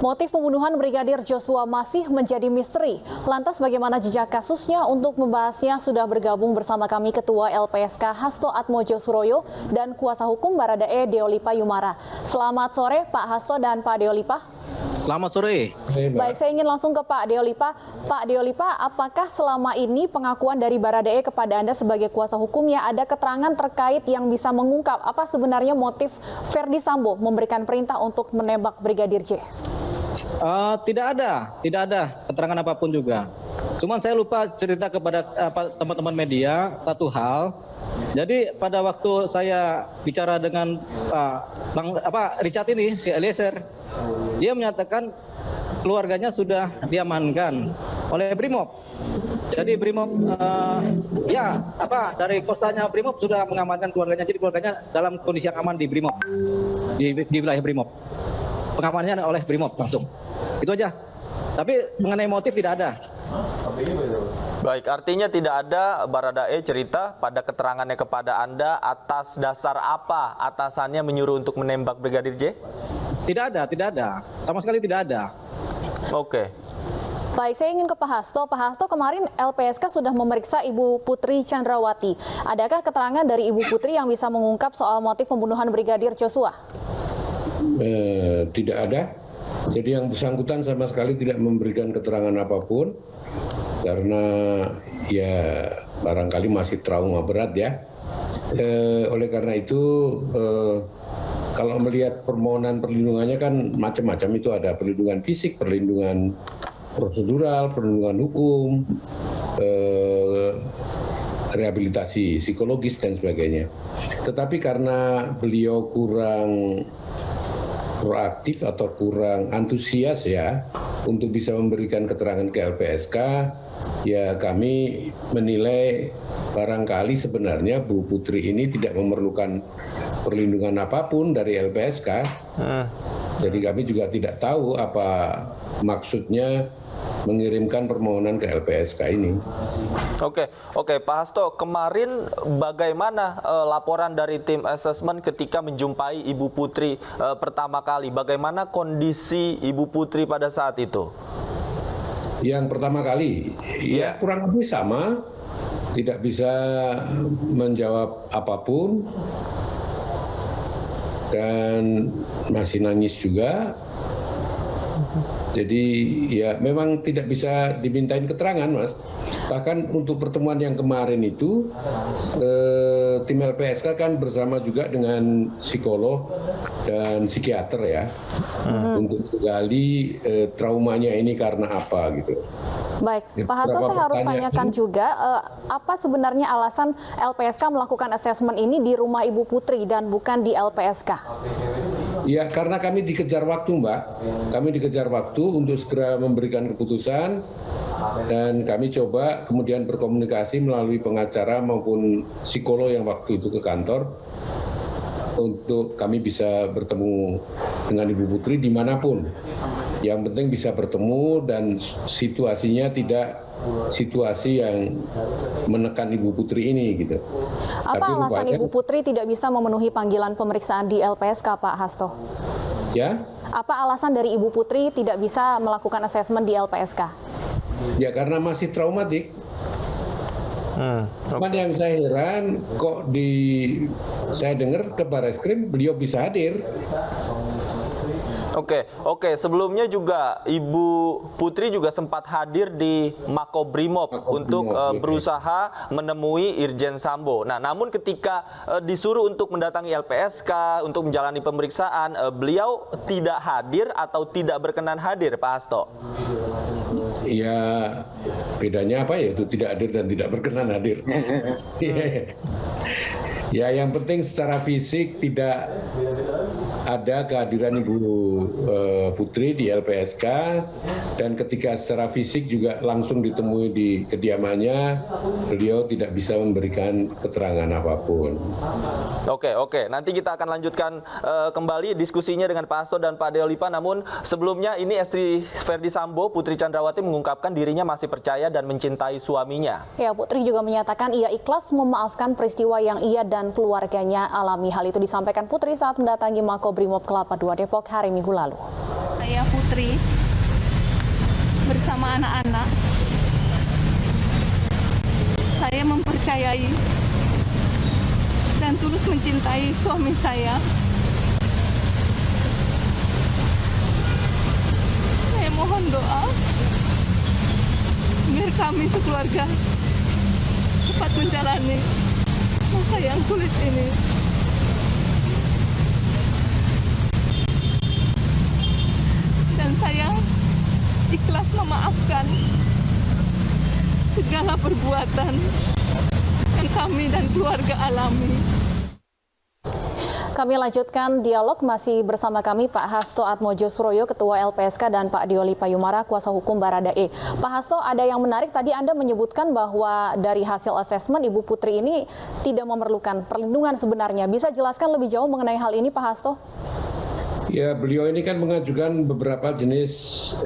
Motif pembunuhan Brigadir Joshua masih menjadi misteri. Lantas bagaimana jejak kasusnya? Untuk membahasnya sudah bergabung bersama kami Ketua LPSK Hasto Atmojo Suroyo dan Kuasa Hukum Baradae Deolipa Yumara. Selamat sore Pak Hasto dan Pak Deolipa. Selamat sore. Baik, saya ingin langsung ke Pak Deolipa. Pak Deolipa, apakah selama ini pengakuan dari Baradae kepada Anda sebagai kuasa hukumnya ada keterangan terkait yang bisa mengungkap apa sebenarnya motif Ferdi Sambo memberikan perintah untuk menembak Brigadir J? Tidak ada keterangan apapun juga. Cuman saya lupa cerita kepada teman-teman media satu hal. Jadi pada waktu saya bicara dengan Richard ini, si Eliezer, dia menyatakan keluarganya sudah diamankan oleh Brimob. Jadi Brimob, dari kosanya Brimob sudah mengamankan keluarganya. Jadi keluarganya dalam kondisi yang aman di Brimob, di wilayah Brimob. Pengamanannya oleh Brimob langsung. Itu aja. Tapi mengenai motif tidak ada. Baik, artinya tidak ada Baradae cerita pada keterangannya kepada Anda atas dasar apa atasannya menyuruh untuk menembak Brigadir J? Tidak ada. Sama sekali tidak ada. Oke. Baik, saya ingin ke Pak Hasto. Pak Hasto, kemarin LPSK sudah memeriksa Ibu Putri Chandrawati. Adakah keterangan dari Ibu Putri yang bisa mengungkap soal motif pembunuhan Brigadir Joshua? Tidak ada. Jadi yang bersangkutan sama sekali tidak memberikan keterangan apapun karena ya barangkali masih trauma berat ya. Oleh karena itu kalau melihat permohonan perlindungannya kan macam-macam, itu ada perlindungan fisik, perlindungan prosedural, perlindungan hukum, rehabilitasi psikologis dan sebagainya. Tetapi karena beliau kurang proaktif atau kurang antusias ya untuk bisa memberikan keterangan ke LPSK, ya kami menilai barangkali sebenarnya Bu Putri ini tidak memerlukan perlindungan apapun dari LPSK. Jadi kami juga tidak tahu apa maksudnya mengirimkan permohonan ke LPSK ini. Oke, Pak Hasto, kemarin bagaimana laporan dari tim asesmen ketika menjumpai Ibu Putri pertama kali? Bagaimana kondisi Ibu Putri pada saat itu? Yang pertama kali, ya kurang lebih sama, tidak bisa menjawab apapun dan masih nangis juga. Jadi ya memang tidak bisa dimintain keterangan, Mas. Bahkan untuk pertemuan yang kemarin itu tim LPSK kan bersama juga dengan psikolog dan psikiater ya, untuk menggali traumanya ini karena apa gitu. Baik, Pak Hasto, saya harus tanyakan juga apa sebenarnya alasan LPSK melakukan asesmen ini di rumah Ibu Putri dan bukan di LPSK? Ya, karena kami dikejar waktu, Mbak. Kami dikejar waktu untuk segera memberikan keputusan, dan kami coba kemudian berkomunikasi melalui pengacara maupun psikolog yang waktu itu ke kantor untuk kami bisa bertemu dengan Ibu Putri dimanapun. Yang penting bisa bertemu dan situasinya tidak situasi yang menekan Ibu Putri ini gitu. Apa alasan Ibu Putri tidak bisa memenuhi panggilan pemeriksaan di LPSK, Pak Hasto? Ya? Apa alasan dari Ibu Putri tidak bisa melakukan asesmen di LPSK? Ya karena masih traumatik. Cuman yang saya heran kok saya dengar ke Barreskrim beliau bisa hadir. Oke. Sebelumnya juga Ibu Putri juga sempat hadir di Makobrimob untuk berusaha menemui Irjen Sambo. Nah, namun ketika disuruh untuk mendatangi LPSK untuk menjalani pemeriksaan, beliau tidak hadir atau tidak berkenan hadir, Pak Hasto. Ya, bedanya apa ya itu tidak hadir dan tidak berkenan hadir. Ya, yang penting secara fisik tidak ada kehadiran Ibu Putri di LPSK, dan ketika secara fisik juga langsung ditemui di kediamannya, beliau tidak bisa memberikan keterangan apapun. Oke. Nanti kita akan lanjutkan kembali diskusinya dengan Pak Hasto dan Pak Deolipa. Namun sebelumnya ini istri Ferdi Sambo, Putri Chandrawati, mengungkapkan dirinya masih percaya dan mencintai suaminya. Ya, Putri juga menyatakan ia ikhlas memaafkan peristiwa yang ia dan keluarganya alami. Hal itu disampaikan Putri saat mendatangi Makobrimob Kelapa II Depok hari Minggu lalu. Saya Putri Putri bersama anak-anak. Saya mempercayai dan tulus mencintai suami saya. Saya mohon doa biar kami sekeluarga dapat menjalani masa yang sulit ini. Dan saya ikhlas memaafkan segala perbuatan yang kami dan keluarga alami. Kami lanjutkan dialog masih bersama kami Pak Hasto Atmojosroyo, Ketua LPSK, dan Pak Dioli Payumara, Kuasa Hukum Baradae. Pak Hasto, ada yang menarik tadi Anda menyebutkan bahwa dari hasil asesmen Ibu Putri ini tidak memerlukan perlindungan sebenarnya. Bisa jelaskan lebih jauh mengenai hal ini, Pak Hasto? Ya, beliau ini kan mengajukan beberapa jenis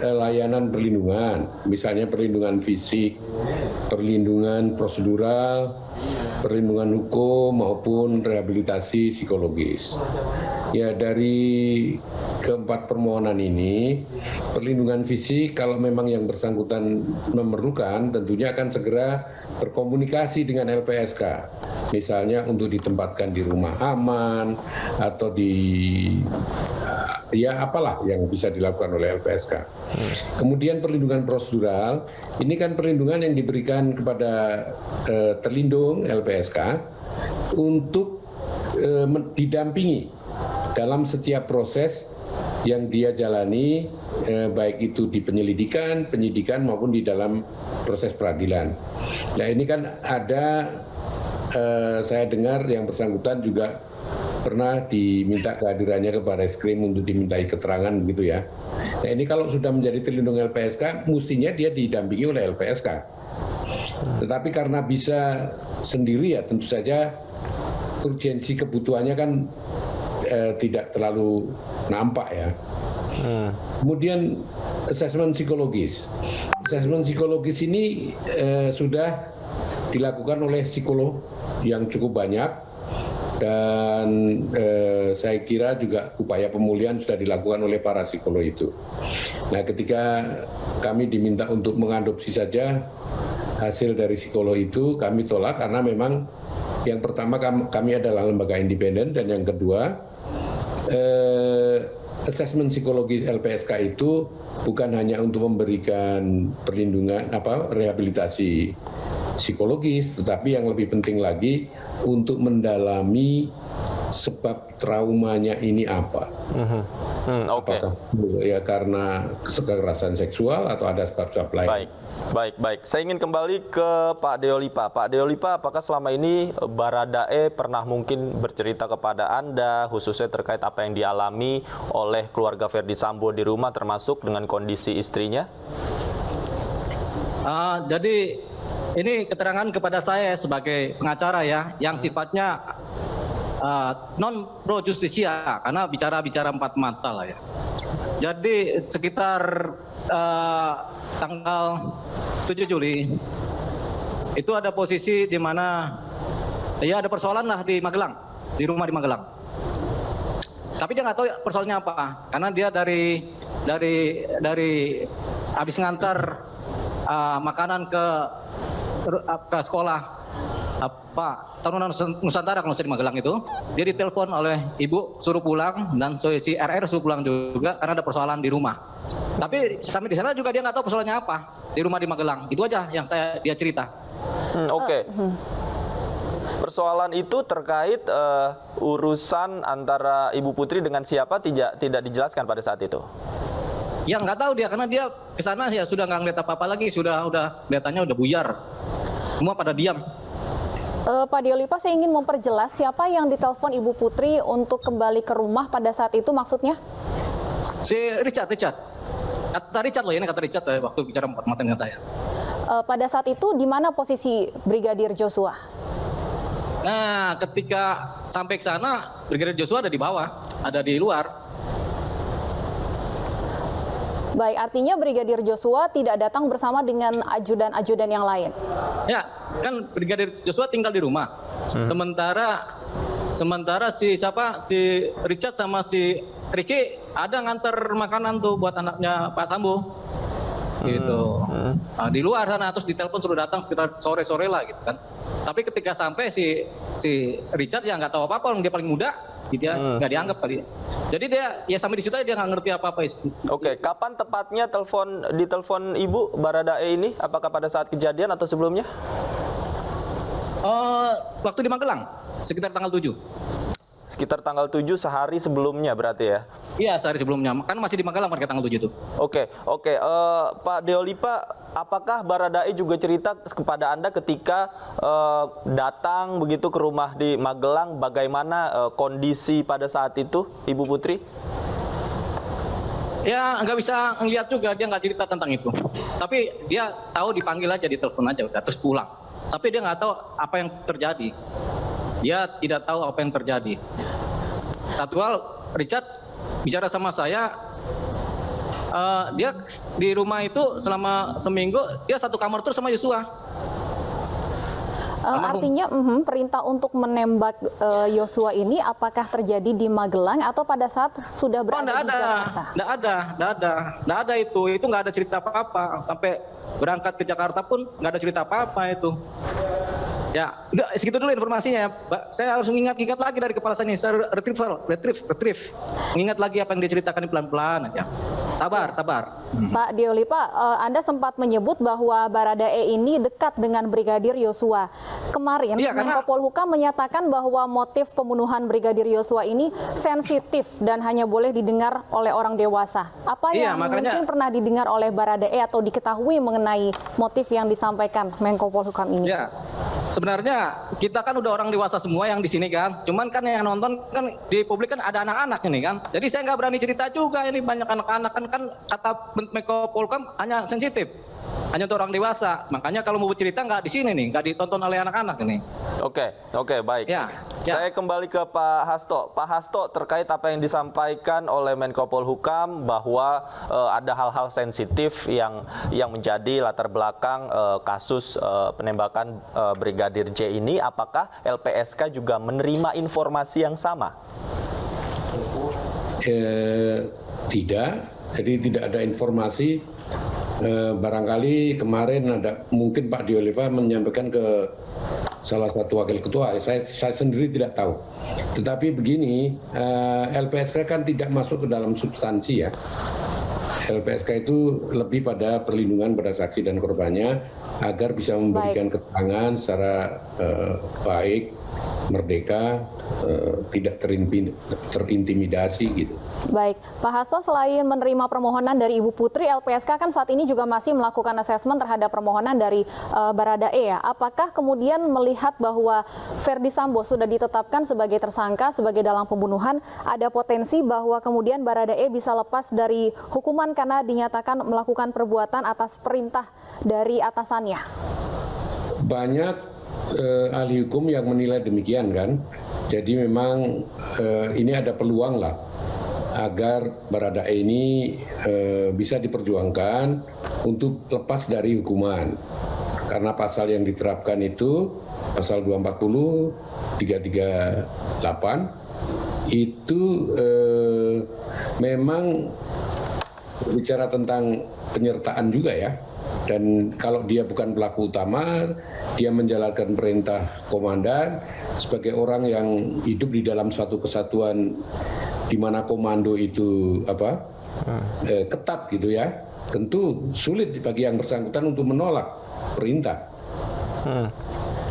layanan perlindungan, misalnya perlindungan fisik, perlindungan prosedural, perlindungan hukum maupun rehabilitasi psikologis. Ya, dari keempat permohonan ini, perlindungan fisik kalau memang yang bersangkutan memerlukan, tentunya akan segera berkomunikasi dengan LPSK. Misalnya untuk ditempatkan di rumah aman atau di ya apalah yang bisa dilakukan oleh LPSK. Kemudian perlindungan prosedural, ini kan perlindungan yang diberikan kepada terlindung LPSK untuk didampingi dalam setiap proses yang dia jalani, baik itu di penyelidikan, penyidikan maupun di dalam proses peradilan. Nah ini kan ada, saya dengar yang bersangkutan juga pernah diminta kehadirannya ke Barreskrim untuk dimintai keterangan begitu ya. Nah ini kalau sudah menjadi terlindung LPSK, mestinya dia didampingi oleh LPSK. Tetapi karena bisa sendiri ya tentu saja urgensi kebutuhannya kan tidak terlalu nampak ya. Kemudian asesmen psikologis. Asesmen psikologis ini sudah dilakukan oleh psikolog yang cukup banyak. Dan saya kira juga upaya pemulihan sudah dilakukan oleh para psikolog itu. Nah ketika kami diminta untuk mengadopsi saja hasil dari psikolog itu, kami tolak karena memang yang pertama kami adalah lembaga independen, dan yang kedua asesmen psikologis LPSK itu bukan hanya untuk memberikan perlindungan rehabilitasi psikologis, tetapi yang lebih penting lagi untuk mendalami sebab traumanya ini apa. Apakah ya karena kekerasan seksual atau ada sebab-sebab lain. Baik. Saya ingin kembali ke Pak Deolipa. Pak Deolipa, apakah selama ini Baradae pernah mungkin bercerita kepada Anda, khususnya terkait apa yang dialami oleh keluarga Verdi Sambo di rumah, termasuk dengan kondisi istrinya? Jadi ini keterangan kepada saya sebagai pengacara ya, yang sifatnya non pro justisia, karena bicara empat mata lah ya. Jadi sekitar tanggal 7 Juli itu ada posisi di mana ya ada persoalan lah di Magelang, di rumah di Magelang. Tapi dia nggak tahu persoalannya apa, karena dia dari habis ngantar makanan ke sekolah Tarunan Nusantara kalau di Magelang itu, dia ditelepon oleh ibu suruh pulang, dan si RR suruh pulang juga karena ada persoalan di rumah. Tapi sampai di sana juga dia nggak tahu persoalannya apa di rumah di Magelang. Itu aja yang dia cerita. Oke. Persoalan itu terkait urusan antara Ibu Putri dengan siapa tidak dijelaskan pada saat itu. Ya nggak tahu dia, karena dia ke sana ya sudah nggak ngeliat apa-apa lagi, udah kelihatannya udah buyar. Semua pada diam. Pak Diolipa, saya ingin memperjelas siapa yang ditelepon Ibu Putri untuk kembali ke rumah pada saat itu maksudnya? Si Richard. Kata Richard loh, ini kata Richard waktu bicara empat dengan saya. Pada saat itu di mana posisi Brigadir Joshua? Nah, ketika sampai ke sana, Brigadir Joshua ada di bawah, ada di luar. Baik, artinya Brigadir Joshua tidak datang bersama dengan ajudan-ajudan yang lain. Ya, kan Brigadir Joshua tinggal di rumah. Sementara si Richard sama si Ricky ada nganter makanan tuh buat anaknya Pak Sambo. Gitu. Nah, di luar sana terus ditelepon suruh datang sekitar sore-sore lah gitu kan. Tapi ketika sampai si Richard ya nggak tahu apa-apa, dia paling muda, gitu ya, nggak dianggap kali. Jadi dia ya sampai di situ aja dia nggak ngerti apa-apa. Oke, kapan tepatnya ditelepon Ibu Baradae ini? Apakah pada saat kejadian atau sebelumnya? Waktu di Magelang, sekitar tanggal 7. Sekitar tanggal 7 sehari sebelumnya berarti ya? Iya, sehari sebelumnya. Kan masih di Magelang pada tanggal 7 tuh. Oke. Pak Deolipa, apakah Baradae juga cerita kepada Anda ketika datang begitu ke rumah di Magelang, bagaimana kondisi pada saat itu, Ibu Putri? Ya, nggak bisa ngeliat juga, dia nggak cerita tentang itu. Tapi dia tahu dipanggil aja, ditelepon aja udah, terus pulang. Tapi dia nggak tahu apa yang terjadi. Dia tidak tahu apa yang terjadi. Satu hal, Richard bicara sama saya, dia di rumah itu selama seminggu, dia satu kamar terus sama Yosua. Artinya perintah untuk menembak Yosua ini apakah terjadi di Magelang atau pada saat sudah berada di Jakarta? Nggak ada itu nggak ada cerita apa-apa. Sampai berangkat ke Jakarta pun nggak ada cerita apa-apa itu. Ya, udah segitu dulu informasinya ya, Pak. Saya harus mengingat-ingat lagi dari kepala saya ini. Saya retrieve. Mengingat lagi apa yang dia ceritakan pelan-pelan aja. Sabar. Pak Deolipa, Anda sempat menyebut bahwa Baradae ini dekat dengan Brigadir Yosua. Kemarin, Menko Polhukam menyatakan bahwa motif pembunuhan Brigadir Yosua ini sensitif dan hanya boleh didengar oleh orang dewasa. Apa yang mungkin pernah didengar oleh Baradae atau diketahui mengenai motif yang disampaikan Menko Polhukam ini? Ya. Sebenarnya kita kan udah orang dewasa semua yang di sini kan. Cuman kan yang nonton kan di publik kan ada anak-anak ini kan. Jadi saya nggak berani cerita juga, ini banyak anak-anak kan kata Menko Polhukam hanya sensitif. Hanya untuk orang dewasa. Makanya kalau mau cerita nggak di sini nih, nggak ditonton oleh anak-anak ini. Oke, baik. Ya. Saya kembali ke Pak Hasto. Pak Hasto, terkait apa yang disampaikan oleh Menko Polhukam bahwa ada hal-hal sensitif yang menjadi latar belakang kasus penembakan Brigadir J ini, apakah LPSK juga menerima informasi yang sama? Tidak, jadi tidak ada informasi. Barangkali kemarin mungkin Pak Deolipa menyampaikan ke salah satu wakil ketua, saya sendiri tidak tahu. Tetapi begini, LPSK kan tidak masuk ke dalam substansi ya. LPSK itu lebih pada perlindungan pada saksi dan korbannya agar bisa memberikan keterangan secara baik, merdeka, tidak terintimidasi gitu. Baik, Pak Hasto, selain menerima permohonan dari Ibu Putri, LPSK kan saat ini juga masih melakukan asesmen terhadap permohonan dari Baradae ya. Apakah kemudian melihat bahwa Ferdy Sambo sudah ditetapkan sebagai tersangka, sebagai dalang pembunuhan, ada potensi bahwa kemudian Baradae bisa lepas dari hukuman karena dinyatakan melakukan perbuatan atas perintah dari atasannya? Banyak ahli hukum yang menilai demikian kan. Jadi memang ini ada peluang lah agar Baradae ini bisa diperjuangkan untuk lepas dari hukuman. Karena pasal yang diterapkan itu pasal 240, 338 itu memang bicara tentang penyertaan juga ya. Dan kalau dia bukan pelaku utama, dia menjalankan perintah komandan sebagai orang yang hidup di dalam suatu kesatuan di mana komando itu ketat gitu ya. Tentu sulit bagi yang bersangkutan untuk menolak perintah.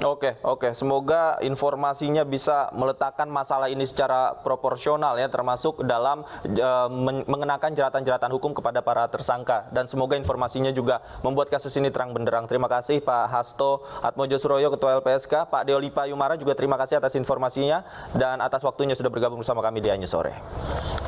Oke. Semoga informasinya bisa meletakkan masalah ini secara proporsional ya, termasuk dalam mengenakan jeratan-jeratan hukum kepada para tersangka. Dan semoga informasinya juga membuat kasus ini terang benderang. Terima kasih Pak Hasto Atmodjosuroyo, Ketua LPSK. Pak Deolipa Yumara juga terima kasih atas informasinya dan atas waktunya sudah bergabung bersama kami di Anyus Sore.